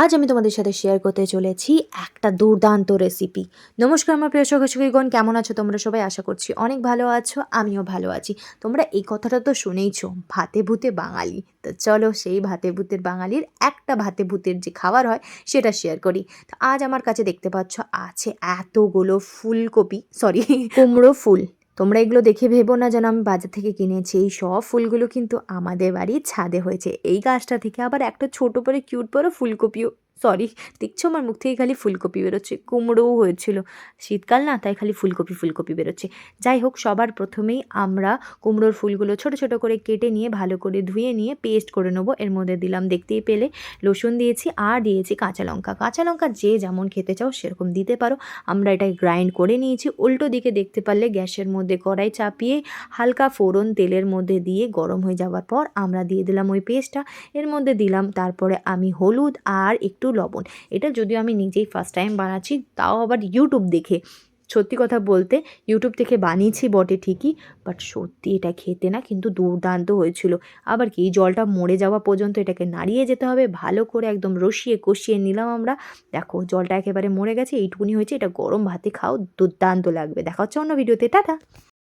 আজ আমি তোমাদের সাথে শেয়ার করতে চলেছি একটা দুর্দান্ত রেসিপি। নমস্কার আমার প্রিয় সহযোগীগণ, কেমন আছো তোমরা সবাই? আশা করছি অনেক ভালো আছো, আমিও ভালো আছি। তোমরা এই কথাটা তো শুনেইছো, ভাতে ভূতে বাঙালি। তো চলো সেই ভাতে ভূতের বাঙালির একটা ভাতে ভূতের যে খাবার হয় সেটা শেয়ার করি। তো আজ আমার কাছে দেখতে পাচ্ছ আছে এতগুলো ফুলকপি, সরি কুমড়ো ফুল। তোমরা এগুলো দেখে ভেবো না যেন আমি বাজার থেকে কিনেছি। এই সব ফুলগুলো কিন্তু আমাদের বাড়ির ছাদে হয়েছে। এই গাছটা থেকে আবার একটা ছোট করে কিউট বড় ফুলকপিও, সরি দেখছো আমার মুখ থেকে খালি ফুলকপি বেরোচ্ছে, কুমড়োও হয়েছিল। শীতকাল না, তাই খালি ফুলকপি ফুলকপি বেরোচ্ছে। যাই হোক, সবার প্রথমেই আমরা কুমড়োর ফুলগুলো ছোট ছোট করে কেটে নিয়ে ভালো করে ধুয়ে নিয়ে পেস্ট করে নেবো। এর মধ্যে দিলাম, দেখতেই পেলে, রসুন দিয়েছি আর দিয়েছি কাঁচা লঙ্কা। কাঁচা লঙ্কা যে যেমন খেতে চাও সেরকম দিতে পারো। আমরা এটাকে গ্রাইন্ড করে নিয়েছি। উল্টো দিকে দেখতে পারলে গ্যাসের মধ্যে কড়াই চাপিয়ে হালকা ফোড়ন তেলের মধ্যে দিয়ে গরম হয়ে যাওয়ার পর আমরা দিয়ে দিলাম ওই পেস্টটা। এর মধ্যে দিলাম তারপরে আমি হলুদ আর একটু লবণ। এটা যদিও আমি নিজেই ফার্স্ট টাইম বানাচ্ছি, তাও আবার ইউটিউব দেখে। সত্যি কথা বলতে ইউটিউব থেকে বানিয়েছি বটে ঠিকই, বাট সত্যি এটা খেতে না কিন্তু দুর্দান্ত হয়েছিল। আবার কি, জলটা মরে যাওয়া পর্যন্ত এটাকে নাড়িয়ে যেতে হবে ভালো করে, একদম রসিয়ে কষিয়ে নিলাম আমরা। দেখো জলটা একেবারে মরে গেছে, এইটুকুনি হয়েছে। এটা গরম ভাতে খাও, দুর্দান্ত লাগবে। দেখা হচ্ছে অন্য ভিডিওতে, টাটা।